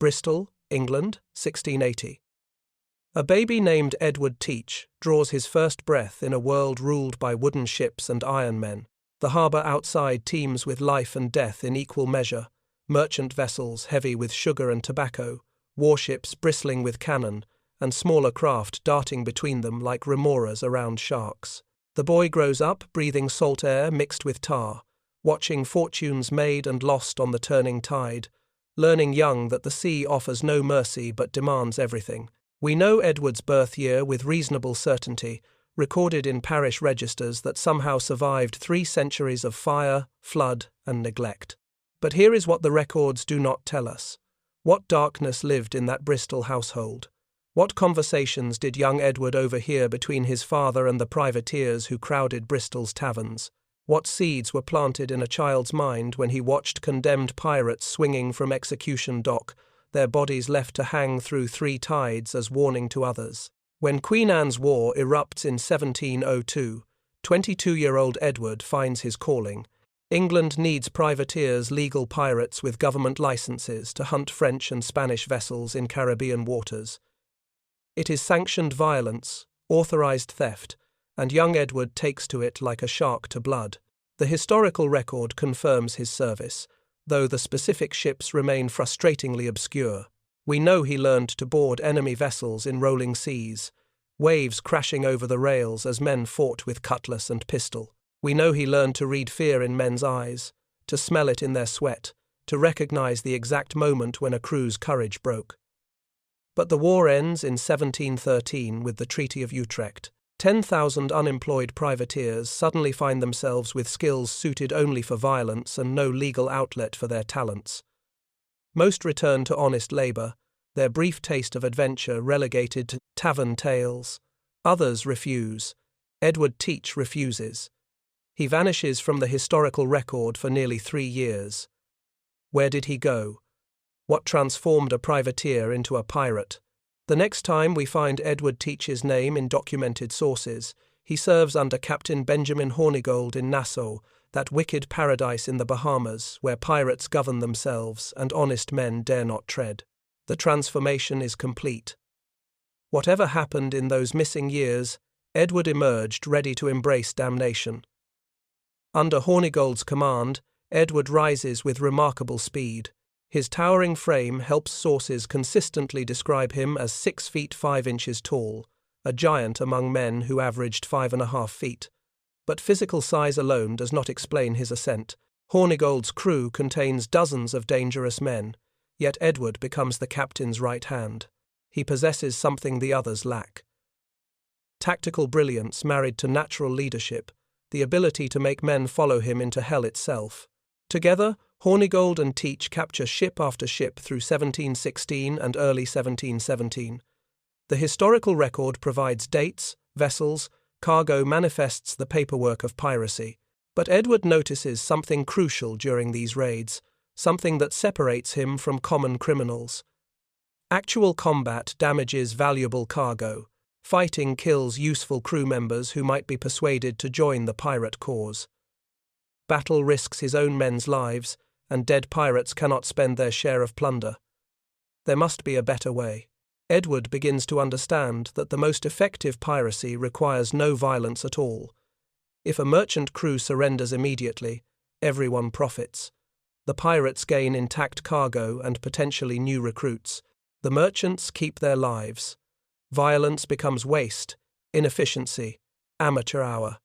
Bristol, England, 1680. A baby named Edward Teach draws his first breath in a world ruled by wooden ships and iron men. The harbour outside teems with life and death in equal measure, merchant vessels heavy with sugar and tobacco, warships bristling with cannon, and smaller craft darting between them like remoras around sharks. The boy grows up breathing salt air mixed with tar, watching fortunes made and lost on the turning tide, learning young that the sea offers no mercy but demands everything. We know Edward's birth year with reasonable certainty, recorded in parish registers that somehow survived 3 centuries of fire, flood, and neglect. But here is what the records do not tell us. What darkness lived in that Bristol household? What conversations did young Edward overhear between his father and the privateers who crowded Bristol's taverns? What seeds were planted in a child's mind when he watched condemned pirates swinging from execution dock, their bodies left to hang through 3 tides as warning to others? When Queen Anne's War erupts in 1702, 22-year-old Edward finds his calling. England needs privateers, legal pirates with government licenses to hunt French and Spanish vessels in Caribbean waters. It is sanctioned violence, authorized theft, and young Edward takes to it like a shark to blood. The historical record confirms his service, though the specific ships remain frustratingly obscure. We know he learned to board enemy vessels in rolling seas, waves crashing over the rails as men fought with cutlass and pistol. We know he learned to read fear in men's eyes, to smell it in their sweat, to recognize the exact moment when a crew's courage broke. But the war ends in 1713 with the Treaty of Utrecht. 10,000 unemployed privateers suddenly find themselves with skills suited only for violence and no legal outlet for their talents. Most return to honest labour, their brief taste of adventure relegated to tavern tales. Others refuse. Edward Teach refuses. He vanishes from the historical record for nearly 3 years. Where did he go? What transformed a privateer into a pirate? The next time we find Edward Teach's name in documented sources, he serves under Captain Benjamin Hornigold in Nassau, that wicked paradise in the Bahamas where pirates govern themselves and honest men dare not tread. The transformation is complete. Whatever happened in those missing years, Edward emerged ready to embrace damnation. Under Hornigold's command, Edward rises with remarkable speed. His towering frame helps sources consistently describe him as 6 feet 5 inches tall, a giant among men who averaged 5.5 feet. But physical size alone does not explain his ascent. Hornigold's crew contains dozens of dangerous men, yet Edward becomes the captain's right hand. He possesses something the others lack. Tactical brilliance married to natural leadership, the ability to make men follow him into hell itself. Together, Hornigold and Teach capture ship after ship through 1716 and early 1717. The historical record provides dates, vessels, cargo manifests the paperwork of piracy. But Edward notices something crucial during these raids, something that separates him from common criminals. Actual combat damages valuable cargo. Fighting kills useful crew members who might be persuaded to join the pirate cause. Battle risks his own men's lives, and dead pirates cannot spend their share of plunder. There must be a better way. Edward begins to understand that the most effective piracy requires no violence at all. If a merchant crew surrenders immediately, everyone profits. The pirates gain intact cargo and potentially new recruits. The merchants keep their lives. Violence becomes waste, inefficiency, amateur hour.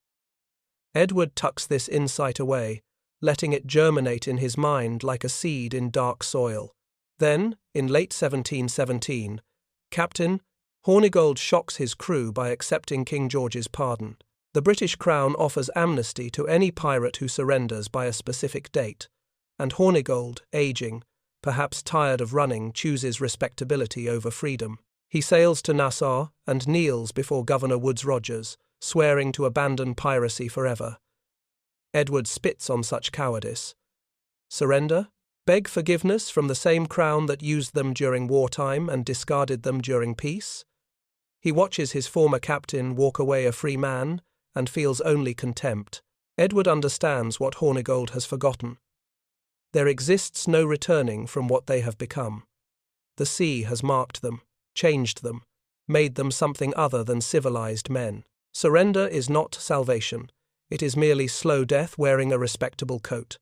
Edward tucks this insight away, letting it germinate in his mind like a seed in dark soil. Then, in late 1717, Captain Hornigold shocks his crew by accepting King George's pardon. The British Crown offers amnesty to any pirate who surrenders by a specific date, and Hornigold, aging, perhaps tired of running, chooses respectability over freedom. He sails to Nassau and kneels before Governor Woodes Rogers, swearing to abandon piracy forever. Edward spits on such cowardice. Surrender? Beg forgiveness from the same crown that used them during wartime and discarded them during peace? He watches his former captain walk away a free man and feels only contempt. Edward understands what Hornigold has forgotten. There exists no returning from what they have become. The sea has marked them, changed them, made them something other than civilized men. Surrender is not salvation. It is merely slow death wearing a respectable coat.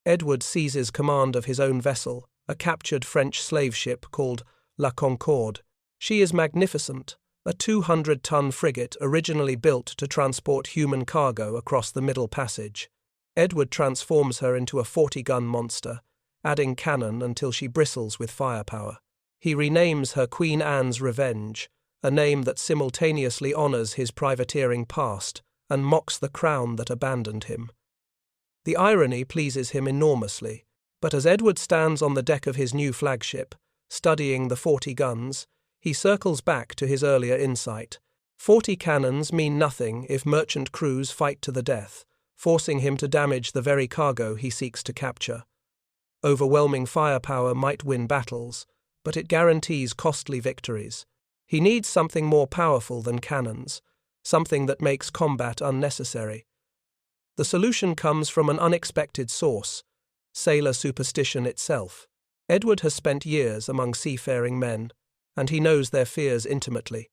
Edward seizes command of his own vessel, a captured French slave ship called La Concorde. She is magnificent, a 200-ton frigate originally built to transport human cargo across the Middle Passage. Edward transforms her into a 40-gun monster, adding cannon until she bristles with firepower. He renames her Queen Anne's Revenge, a name that simultaneously honors his privateering past and mocks the crown that abandoned him. The irony pleases him enormously, but as Edward stands on the deck of his new flagship, studying the 40 guns, he circles back to his earlier insight. 40 cannons mean nothing if merchant crews fight to the death, forcing him to damage the very cargo he seeks to capture. Overwhelming firepower might win battles, but it guarantees costly victories. He needs something more powerful than cannons, something that makes combat unnecessary. The solution comes from an unexpected source: sailor superstition itself. Edward has spent years among seafaring men, and he knows their fears intimately.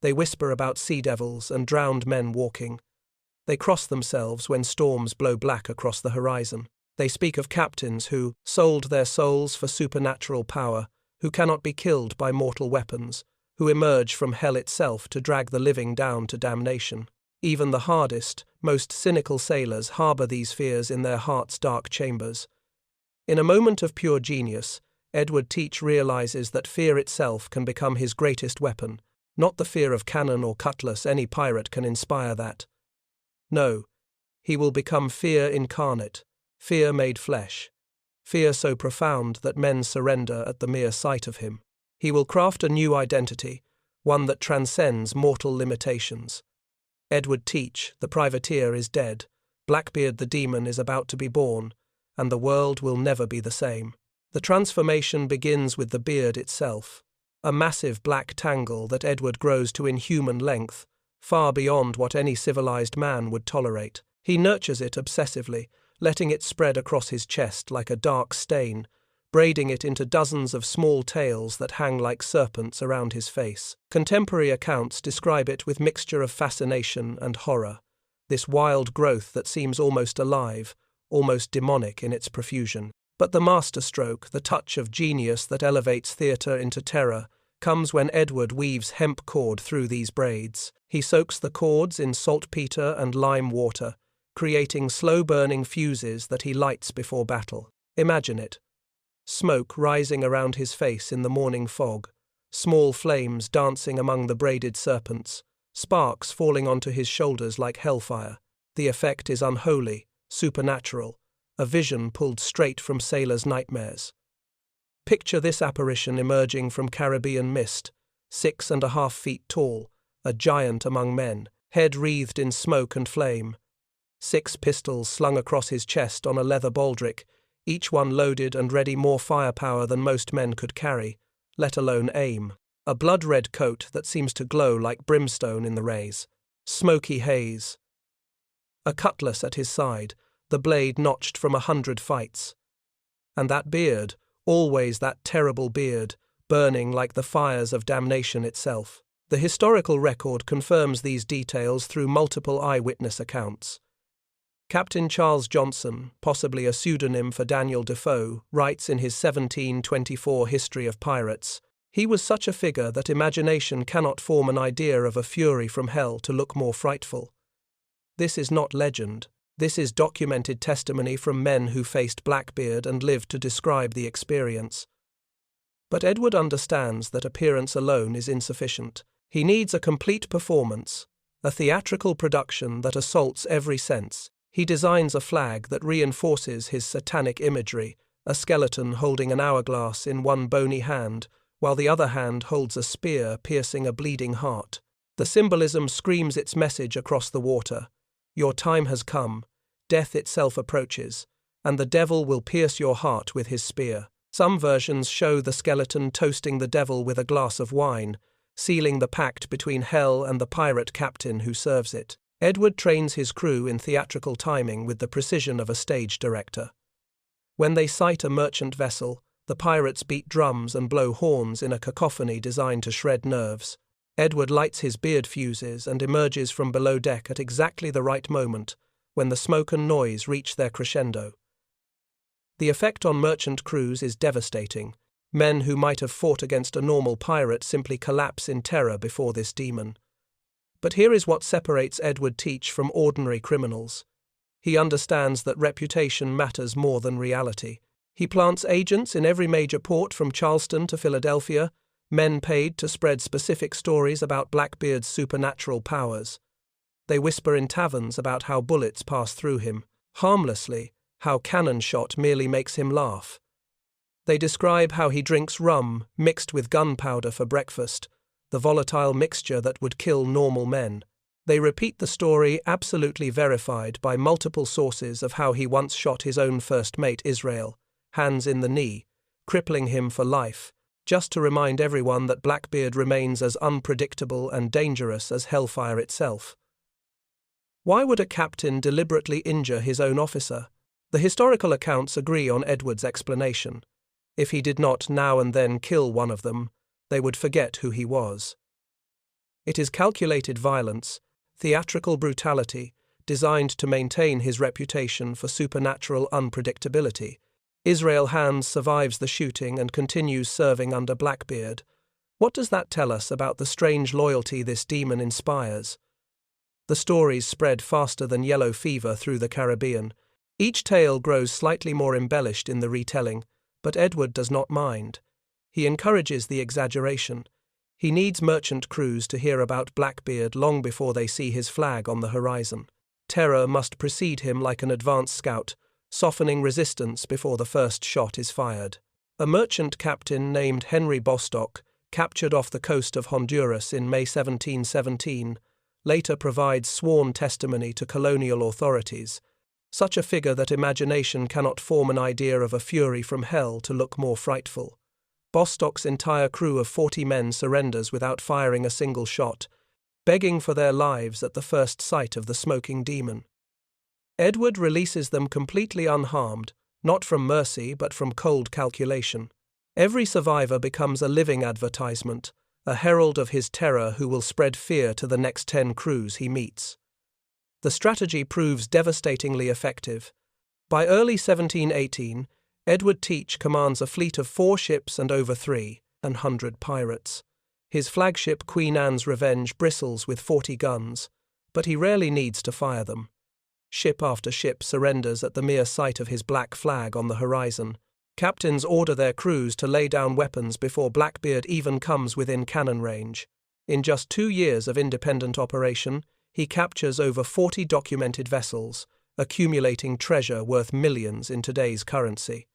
They whisper about sea devils and drowned men walking. They cross themselves when storms blow black across the horizon. They speak of captains who sold their souls for supernatural power, who cannot be killed by mortal weapons, who emerge from hell itself to drag the living down to damnation. Even the hardest, most cynical sailors harbor these fears in their hearts' dark chambers. In a moment of pure genius, Edward Teach realizes that fear itself can become his greatest weapon. Not the fear of cannon or cutlass, any pirate can inspire that. No, he will become fear incarnate, fear made flesh, fear so profound that men surrender at the mere sight of him. He will craft a new identity, one that transcends mortal limitations. Edward Teach, the privateer, is dead, Blackbeard the demon is about to be born, and the world will never be the same. The transformation begins with the beard itself, a massive black tangle that Edward grows to inhuman length, far beyond what any civilized man would tolerate. He nurtures it obsessively, letting it spread across his chest like a dark stain, braiding it into dozens of small tails that hang like serpents around his face. Contemporary accounts describe it with mixture of fascination and horror, this wild growth that seems almost alive, almost demonic in its profusion. But the masterstroke, the touch of genius that elevates theatre into terror, comes when Edward weaves hemp cord through these braids. He soaks the cords in saltpeter and lime water, creating slow-burning fuses that he lights before battle. Imagine it. Smoke rising around his face in the morning fog, small flames dancing among the braided serpents, sparks falling onto his shoulders like hellfire. The effect is unholy, supernatural, a vision pulled straight from sailors' nightmares. Picture this apparition emerging from Caribbean mist, 6.5 feet tall, a giant among men, head wreathed in smoke and flame. 6 pistols slung across his chest on a leather baldric, each one loaded and ready more firepower than most men could carry, let alone aim. A blood-red coat that seems to glow like brimstone in the rays. Smoky haze. A cutlass at his side, the blade notched from 100 fights. And that beard, always that terrible beard, burning like the fires of damnation itself. The historical record confirms these details through multiple eyewitness accounts. Captain Charles Johnson, possibly a pseudonym for Daniel Defoe, writes in his 1724 History of Pirates, "He was such a figure that imagination cannot form an idea of a fury from hell to look more frightful." This is not legend. This is documented testimony from men who faced Blackbeard and lived to describe the experience. But Edward understands that appearance alone is insufficient. He needs a complete performance, a theatrical production that assaults every sense. He designs a flag that reinforces his satanic imagery, a skeleton holding an hourglass in one bony hand, while the other hand holds a spear piercing a bleeding heart. The symbolism screams its message across the water. Your time has come, death itself approaches, and the devil will pierce your heart with his spear. Some versions show the skeleton toasting the devil with a glass of wine, sealing the pact between hell and the pirate captain who serves it. Edward trains his crew in theatrical timing with the precision of a stage director. When they sight a merchant vessel, The pirates beat drums and blow horns in a cacophony designed to shred nerves. Edward lights his beard fuses and emerges from below deck at exactly the right moment, when the smoke and noise reach their crescendo. The effect on merchant crews is devastating. Men who might have fought against a normal pirate simply collapse in terror before this demon. But here is what separates Edward Teach from ordinary criminals. He understands that reputation matters more than reality. He plants agents in every major port from Charleston to Philadelphia, men paid to spread specific stories about Blackbeard's supernatural powers. They whisper in taverns about how bullets pass through him, harmlessly, how cannon shot merely makes him laugh. They describe how he drinks rum mixed with gunpowder for breakfast, the volatile mixture that would kill normal men. They repeat the story, absolutely verified by multiple sources, of how he once shot his own first mate Israel, hands in the knee, crippling him for life, just to remind everyone that Blackbeard remains as unpredictable and dangerous as hellfire itself. Why would a captain deliberately injure his own officer? The historical accounts agree on Edward's explanation. If he did not now and then kill one of them, they would forget who he was. It is calculated violence, theatrical brutality, designed to maintain his reputation for supernatural unpredictability. Israel Hands survives the shooting and continues serving under Blackbeard. What does that tell us about the strange loyalty this demon inspires? The stories spread faster than yellow fever through the Caribbean. Each tale grows slightly more embellished in the retelling, but Edward does not mind. He encourages the exaggeration. He needs merchant crews to hear about Blackbeard long before they see his flag on the horizon. Terror must precede him like an advance scout, softening resistance before the first shot is fired. A merchant captain named Henry Bostock, captured off the coast of Honduras in May 1717, later provides sworn testimony to colonial authorities, such a figure that imagination cannot form an idea of a fury from hell to look more frightful. Bostock's entire crew of 40 men surrenders without firing a single shot, begging for their lives at the first sight of the smoking demon. Edward releases them completely unharmed, not from mercy but from cold calculation. Every survivor becomes a living advertisement, a herald of his terror who will spread fear to the next 10 crews he meets. The strategy proves devastatingly effective. By early 1718, Edward Teach commands a fleet of 4 ships and over 300 pirates. His flagship Queen Anne's Revenge bristles with 40 guns, but he rarely needs to fire them. Ship after ship surrenders at the mere sight of his black flag on the horizon. Captains order their crews to lay down weapons before Blackbeard even comes within cannon range. In just 2 years of independent operation, he captures over 40 documented vessels, accumulating treasure worth millions in today's currency.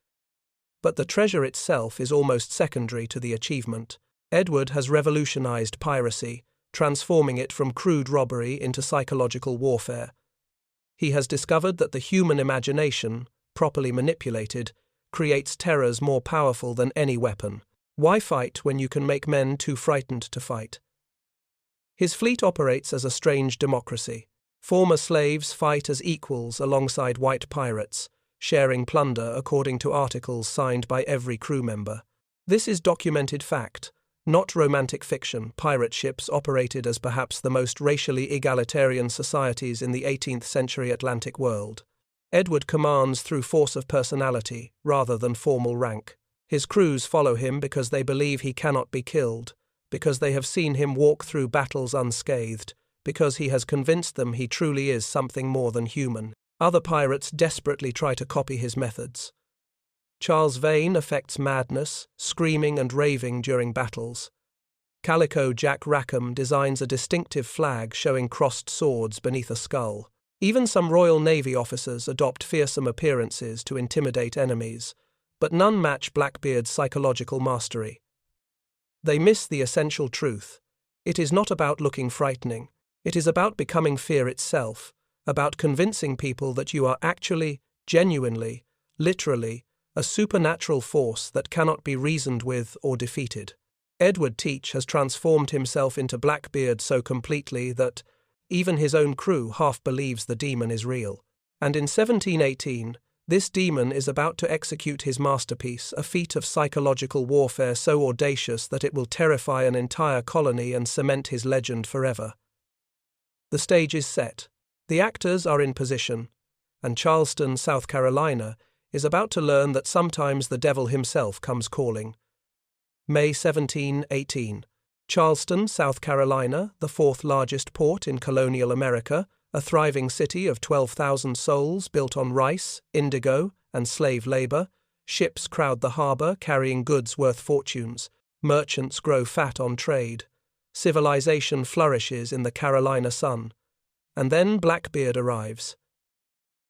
But the treasure itself is almost secondary to the achievement. Edward has revolutionized piracy, transforming it from crude robbery into psychological warfare. He has discovered that the human imagination, properly manipulated, creates terrors more powerful than any weapon. Why fight when you can make men too frightened to fight? His fleet operates as a strange democracy. Former slaves fight as equals alongside white pirates, sharing plunder according to articles signed by every crew member. This is documented fact, not romantic fiction. Pirate ships operated as perhaps the most racially egalitarian societies in the 18th century Atlantic world. Edward commands through force of personality rather than formal rank. His crews follow him because they believe he cannot be killed, because they have seen him walk through battles unscathed, because he has convinced them he truly is something more than human. Other pirates desperately try to copy his methods. Charles Vane affects madness, screaming and raving during battles. Calico Jack Rackham designs a distinctive flag showing crossed swords beneath a skull. Even some Royal Navy officers adopt fearsome appearances to intimidate enemies, but none match Blackbeard's psychological mastery. They miss the essential truth. It is not about looking frightening. It is about becoming fear itself, about convincing people that you are actually, genuinely, literally, a supernatural force that cannot be reasoned with or defeated. Edward Teach has transformed himself into Blackbeard so completely that even his own crew half believes the demon is real. And in 1718, This demon is about to execute his masterpiece, a feat of psychological warfare so audacious that it will terrify an entire colony and cement his legend forever. The stage is set. The actors are in position, and Charleston, South Carolina, is about to learn that sometimes the devil himself comes calling. May 1718. Charleston, South Carolina, the fourth largest port in colonial America, a thriving city of 12,000 souls built on rice, indigo, and slave labor. Ships crowd the harbor carrying goods worth fortunes. Merchants grow fat on trade. Civilization flourishes in the Carolina sun. And then Blackbeard arrives.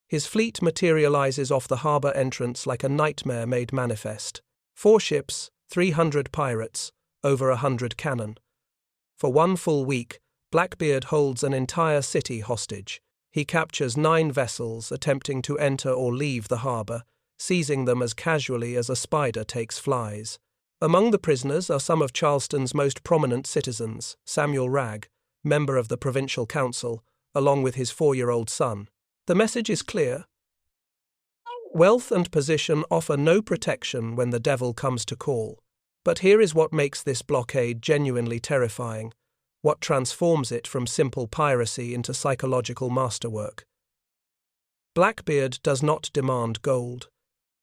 His fleet materializes off the harbor entrance like a nightmare made manifest. 4 ships, 300 pirates, over 100 cannon. For 1 full week, Blackbeard holds an entire city hostage. He captures 9 vessels attempting to enter or leave the harbor, seizing them as casually as a spider takes flies. Among the prisoners are some of Charleston's most prominent citizens, Samuel Wragg, member of the Provincial Council, along with his 4-year-old son. The message is clear. Wealth and position offer no protection when the devil comes to call. But here is what makes this blockade genuinely terrifying, what transforms it from simple piracy into psychological masterwork. Blackbeard does not demand gold.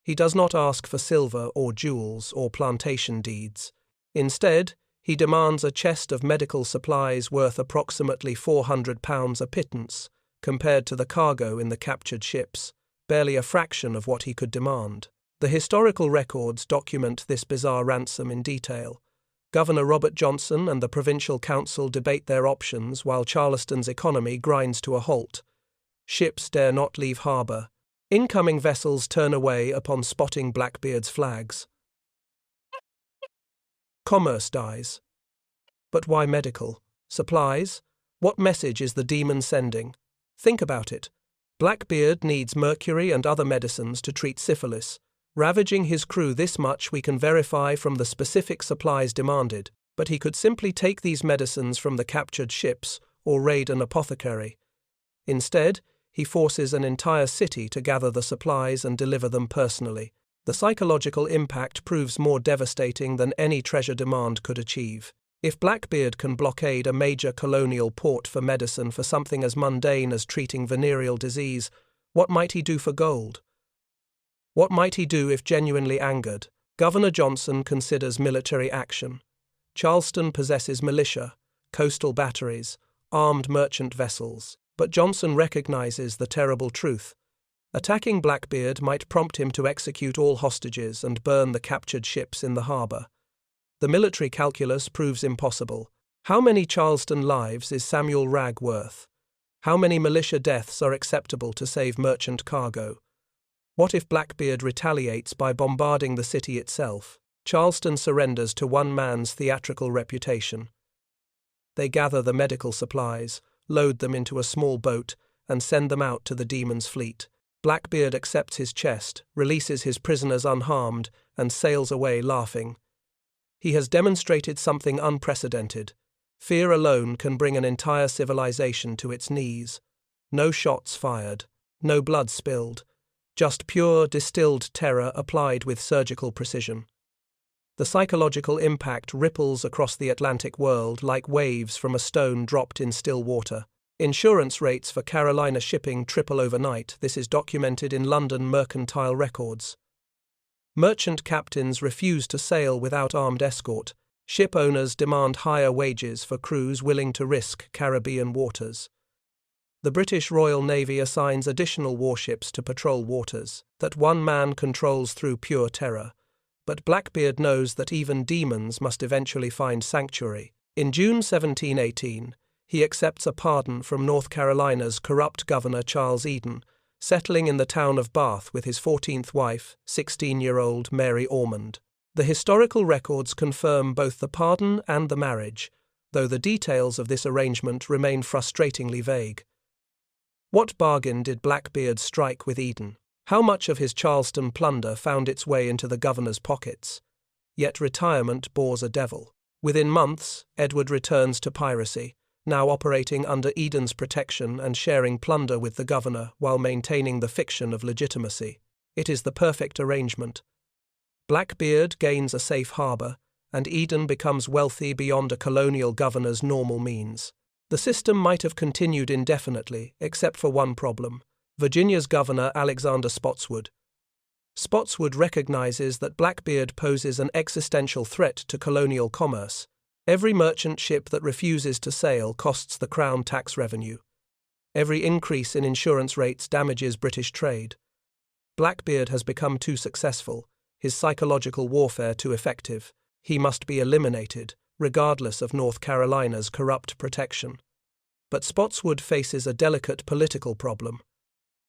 He does not ask for silver or jewels or plantation deeds. Instead, he demands a chest of medical supplies worth approximately £400 a pittance, compared to the cargo in the captured ships, barely a fraction of what he could demand. The historical records document this bizarre ransom in detail. Governor Robert Johnson and the Provincial Council debate their options while Charleston's economy grinds to a halt. Ships dare not leave harbor. Incoming vessels turn away upon spotting Blackbeard's flags. Commerce dies. But why medical? Supplies? What message is the demon sending? Think about it. Blackbeard needs mercury and other medicines to treat syphilis. Ravaging his crew this much we can verify from the specific supplies demanded, but he could simply take these medicines from the captured ships or raid an apothecary. Instead, he forces an entire city to gather the supplies and deliver them personally. The psychological impact proves more devastating than any treasure demand could achieve. If Blackbeard can blockade a major colonial port for medicine for something as mundane as treating venereal disease, what might he do for gold? What might he do if genuinely angered? Governor Johnson considers military action. Charleston possesses militia, coastal batteries, armed merchant vessels, but Johnson recognizes the terrible truth. Attacking Blackbeard might prompt him to execute all hostages and burn the captured ships in the harbor. The military calculus proves impossible. How many Charleston lives is Samuel Wragg worth? How many militia deaths are acceptable to save merchant cargo? What if Blackbeard retaliates by bombarding the city itself? Charleston surrenders to one man's theatrical reputation. They gather the medical supplies, load them into a small boat, and send them out to the demon's fleet. Blackbeard accepts his chest, releases his prisoners unharmed, and sails away laughing. He has demonstrated something unprecedented. Fear alone can bring an entire civilization to its knees. No shots fired, no blood spilled, just pure, distilled terror applied with surgical precision. The psychological impact ripples across the Atlantic world like waves from a stone dropped in still water. Insurance rates for Carolina shipping triple overnight. This is documented in London mercantile records. Merchant captains refuse to sail without armed escort. Ship owners demand higher wages for crews willing to risk Caribbean waters. The British Royal Navy assigns additional warships to patrol waters that one man controls through pure terror. But Blackbeard knows that even demons must eventually find sanctuary. In June 1718, he accepts a pardon from North Carolina's corrupt Governor Charles Eden, settling in the town of Bath with his 14th wife, 16-year-old Mary Ormond. The historical records confirm both the pardon and the marriage, though the details of this arrangement remain frustratingly vague. What bargain did Blackbeard strike with Eden? How much of his Charleston plunder found its way into the governor's pockets? Yet retirement bores a devil. Within months, Edward returns to piracy, now operating under Eden's protection and sharing plunder with the governor while maintaining the fiction of legitimacy. It is the perfect arrangement. Blackbeard gains a safe harbour, and Eden becomes wealthy beyond a colonial governor's normal means. The system might have continued indefinitely, except for one problem: Virginia's governor Alexander Spotswood. Spotswood recognizes that Blackbeard poses an existential threat to colonial commerce. Every merchant ship that refuses to sail costs the crown tax revenue. Every increase in insurance rates damages British trade. Blackbeard has become too successful, his psychological warfare too effective. He must be eliminated, regardless of North Carolina's corrupt protection. But Spotswood faces a delicate political problem.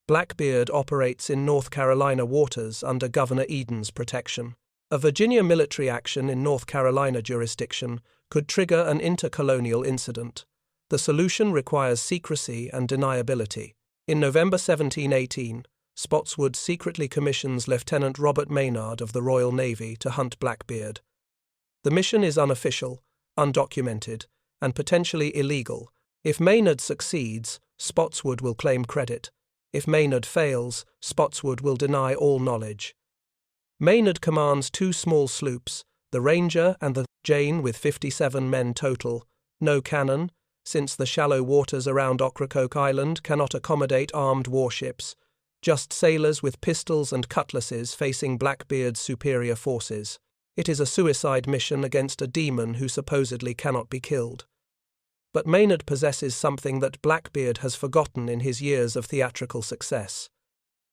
Blackbeard operates in North Carolina waters under Governor Eden's protection. A Virginia military action in North Carolina jurisdiction could trigger an intercolonial incident. The solution requires secrecy and deniability. In November 1718, Spotswood secretly commissions Lieutenant Robert Maynard of the Royal Navy to hunt Blackbeard. The mission is unofficial, undocumented, and potentially illegal. If Maynard succeeds, Spotswood will claim credit. If Maynard fails, Spotswood will deny all knowledge. Maynard commands 2 small sloops, the Ranger and the Jane, with 57 men total. No cannon, since the shallow waters around Ocracoke Island cannot accommodate armed warships. Just sailors with pistols and cutlasses facing Blackbeard's superior forces. It is a suicide mission against a demon who supposedly cannot be killed. But Maynard possesses something that Blackbeard has forgotten in his years of theatrical success: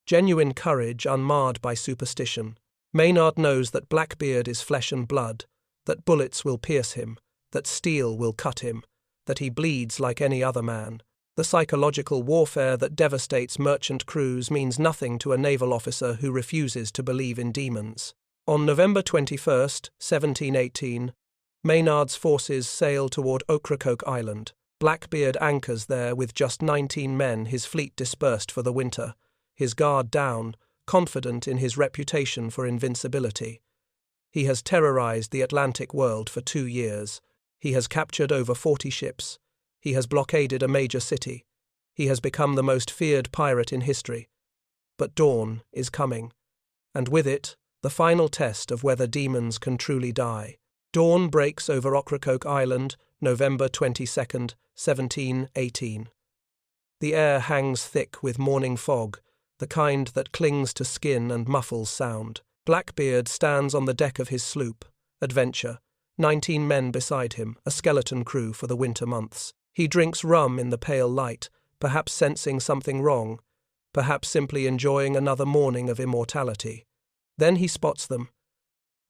genuine courage unmarred by superstition. Maynard knows that Blackbeard is flesh and blood, that bullets will pierce him, that steel will cut him, that he bleeds like any other man. The psychological warfare that devastates merchant crews means nothing to a naval officer who refuses to believe in demons. On November 21, 1718, Maynard's forces sail toward Ocracoke Island. Blackbeard anchors there with just 19 men, his fleet dispersed for the winter, his guard down, confident in his reputation for invincibility. He has terrorized the Atlantic world for 2 years. He has captured over 40 ships. He has blockaded a major city. He has become the most feared pirate in history. But dawn is coming, and with it, the final test of whether demons can truly die. Dawn breaks over Ocracoke Island, November 22, 1718. The air hangs thick with morning fog, the kind that clings to skin and muffles sound. Blackbeard stands on the deck of his sloop, Adventure, 19 men beside him, a skeleton crew for the winter months. He drinks rum in the pale light, perhaps sensing something wrong, perhaps simply enjoying another morning of immortality. Then he spots them.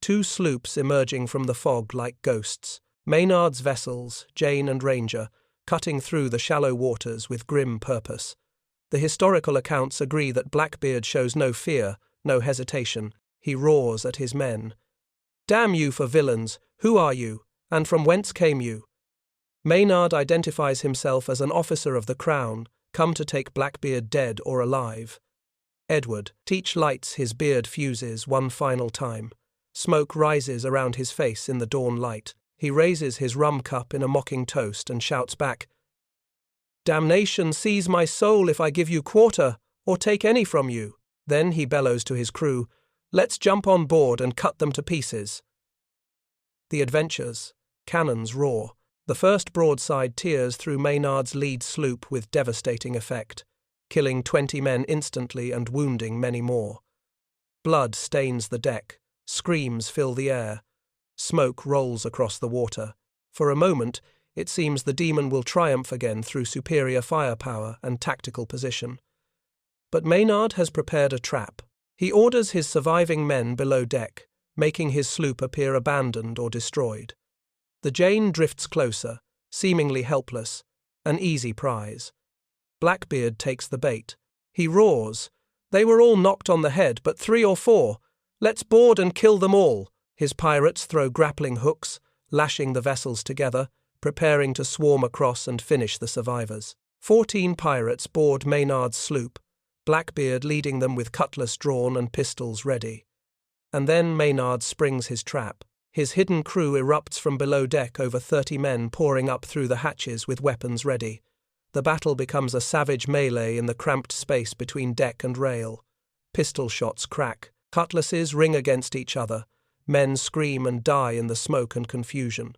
2 sloops emerging from the fog like ghosts. Maynard's vessels, Jane and Ranger, cutting through the shallow waters with grim purpose. The historical accounts agree that Blackbeard shows no fear, no hesitation. He roars at his men. "Damn you for villains! Who are you? And from whence came you?" Maynard identifies himself as an officer of the Crown, come to take Blackbeard dead or alive. Edward Teach lights his beard fuses one final time. Smoke rises around his face in the dawn light. He raises his rum cup in a mocking toast and shouts back, "Damnation seize my soul if I give you quarter, or take any from you." Then he bellows to his crew, "Let's jump on board and cut them to pieces." The Adventures. Cannons roar. The first broadside tears through Maynard's lead sloop with devastating effect, killing 20 men instantly and wounding many more. Blood stains the deck. Screams fill the air. Smoke rolls across the water. For a moment, it seems the demon will triumph again through superior firepower and tactical position. But Maynard has prepared a trap. He orders his surviving men below deck, making his sloop appear abandoned or destroyed. The Jane drifts closer, seemingly helpless, an easy prize. Blackbeard takes the bait. He roars, "They were all knocked on the head, but 3 or 4. Let's board and kill them all." His pirates throw grappling hooks, lashing the vessels together, preparing to swarm across and finish the survivors. 14 pirates board Maynard's sloop, Blackbeard leading them with cutlass drawn and pistols ready. And then Maynard springs his trap. His hidden crew erupts from below deck, over 30 men pouring up through the hatches with weapons ready. The battle becomes a savage melee in the cramped space between deck and rail. Pistol shots crack. Cutlasses ring against each other. Men scream and die in the smoke and confusion.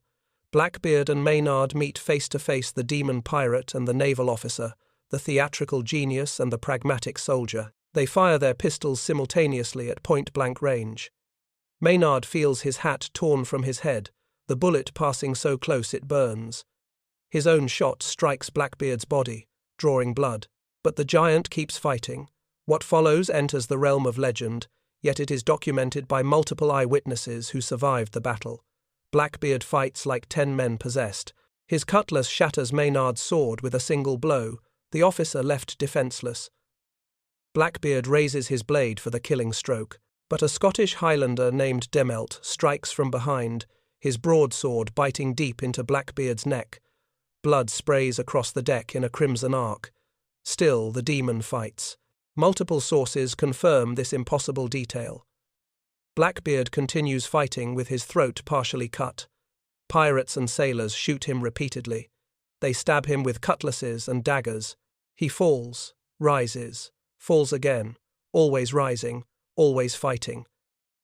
Blackbeard and Maynard meet face to face, the demon pirate and the naval officer, the theatrical genius and the pragmatic soldier. They fire their pistols simultaneously at point-blank range. Maynard feels his hat torn from his head, the bullet passing so close it burns. His own shot strikes Blackbeard's body, drawing blood. But the giant keeps fighting. What follows enters the realm of legend, yet it is documented by multiple eyewitnesses who survived the battle. Blackbeard fights like 10 men possessed. His cutlass shatters Maynard's sword with a single blow, the officer left defenseless. Blackbeard raises his blade for the killing stroke, but a Scottish Highlander named Demelt strikes from behind, his broadsword biting deep into Blackbeard's neck. Blood sprays across the deck in a crimson arc. Still, the demon fights. Multiple sources confirm this impossible detail. Blackbeard continues fighting with his throat partially cut. Pirates and sailors shoot him repeatedly. They stab him with cutlasses and daggers. He falls, rises, falls again, always rising, always fighting.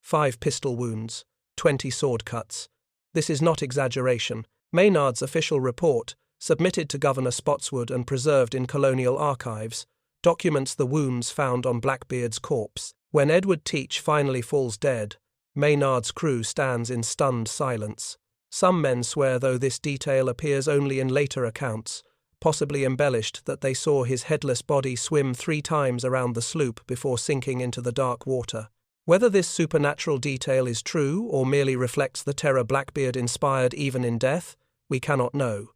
5 pistol wounds, 20 sword cuts. This is not exaggeration. Maynard's official report, submitted to Governor Spotswood and preserved in colonial archives, documents the wounds found on Blackbeard's corpse. When Edward Teach finally falls dead, Maynard's crew stands in stunned silence. Some men swear, though this detail appears only in later accounts, possibly embellished, that they saw his headless body swim 3 times around the sloop before sinking into the dark water. Whether this supernatural detail is true or merely reflects the terror Blackbeard inspired even in death, we cannot know.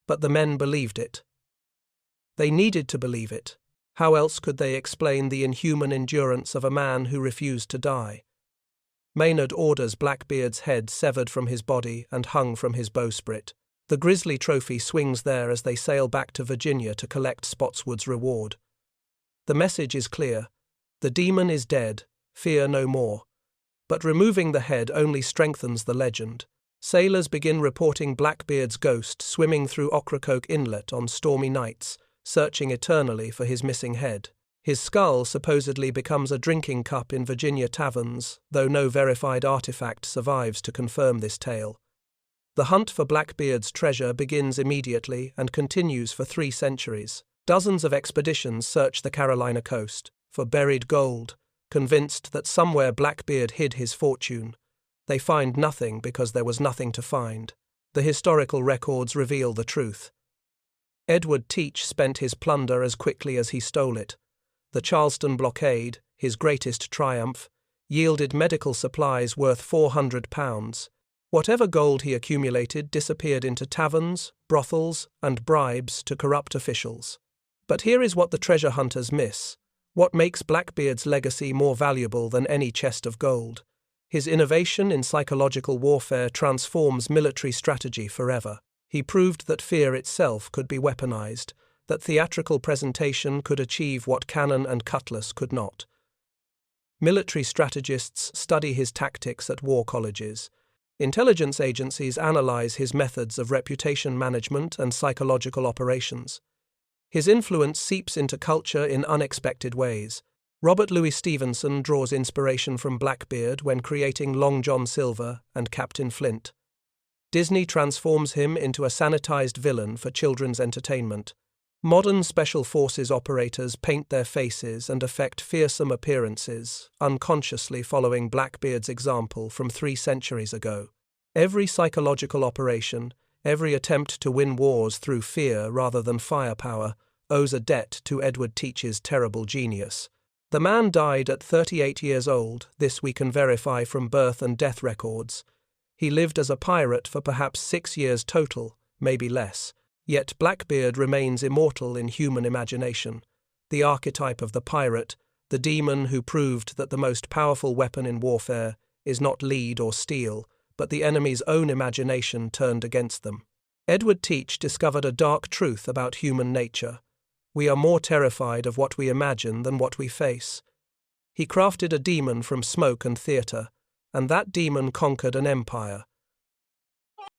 But the men believed it. They needed to believe it. How else could they explain the inhuman endurance of a man who refused to die? Maynard orders Blackbeard's head severed from his body and hung from his bowsprit. The grisly trophy swings there as they sail back to Virginia to collect Spotswood's reward. The message is clear. The demon is dead, fear no more. But removing the head only strengthens the legend. Sailors begin reporting Blackbeard's ghost swimming through Ocracoke Inlet on stormy nights, searching eternally for his missing head. His skull supposedly becomes a drinking cup in Virginia taverns, though no verified artifact survives to confirm this tale. The hunt for Blackbeard's treasure begins immediately and continues for 3 centuries. Dozens of expeditions search the Carolina coast for buried gold, convinced that somewhere Blackbeard hid his fortune. They find nothing because there was nothing to find. The historical records reveal the truth. Edward Teach spent his plunder as quickly as he stole it. The Charleston blockade, his greatest triumph, yielded medical supplies worth £400. Whatever gold he accumulated disappeared into taverns, brothels, and bribes to corrupt officials. But here is what the treasure hunters miss. What makes Blackbeard's legacy more valuable than any chest of gold? His innovation in psychological warfare transforms military strategy forever. He proved that fear itself could be weaponized, that theatrical presentation could achieve what cannon and cutlass could not. Military strategists study his tactics at war colleges. Intelligence agencies analyze his methods of reputation management and psychological operations. His influence seeps into culture in unexpected ways. Robert Louis Stevenson draws inspiration from Blackbeard when creating Long John Silver and Captain Flint. Disney transforms him into a sanitized villain for children's entertainment. Modern special forces operators paint their faces and affect fearsome appearances, unconsciously following Blackbeard's example from 3 centuries ago. Every psychological operation, every attempt to win wars through fear rather than firepower, owes a debt to Edward Teach's terrible genius. The man died at 38 years old, this we can verify from birth and death records. He lived as a pirate for perhaps 6 years total, maybe less. Yet Blackbeard remains immortal in human imagination, the archetype of the pirate, the demon who proved that the most powerful weapon in warfare is not lead or steel, but the enemy's own imagination turned against them. Edward Teach discovered a dark truth about human nature. We are more terrified of what we imagine than what we face. He crafted a demon from smoke and theatre, and that demon conquered an empire.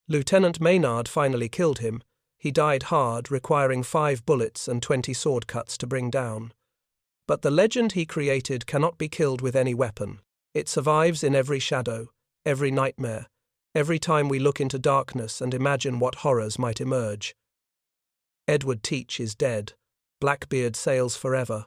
Lieutenant Maynard finally killed him. He died hard, requiring 5 bullets and 20 sword cuts to bring down. But the legend he created cannot be killed with any weapon. It survives in every shadow, every nightmare, every time we look into darkness and imagine what horrors might emerge. Edward Teach is dead. Blackbeard sails forever,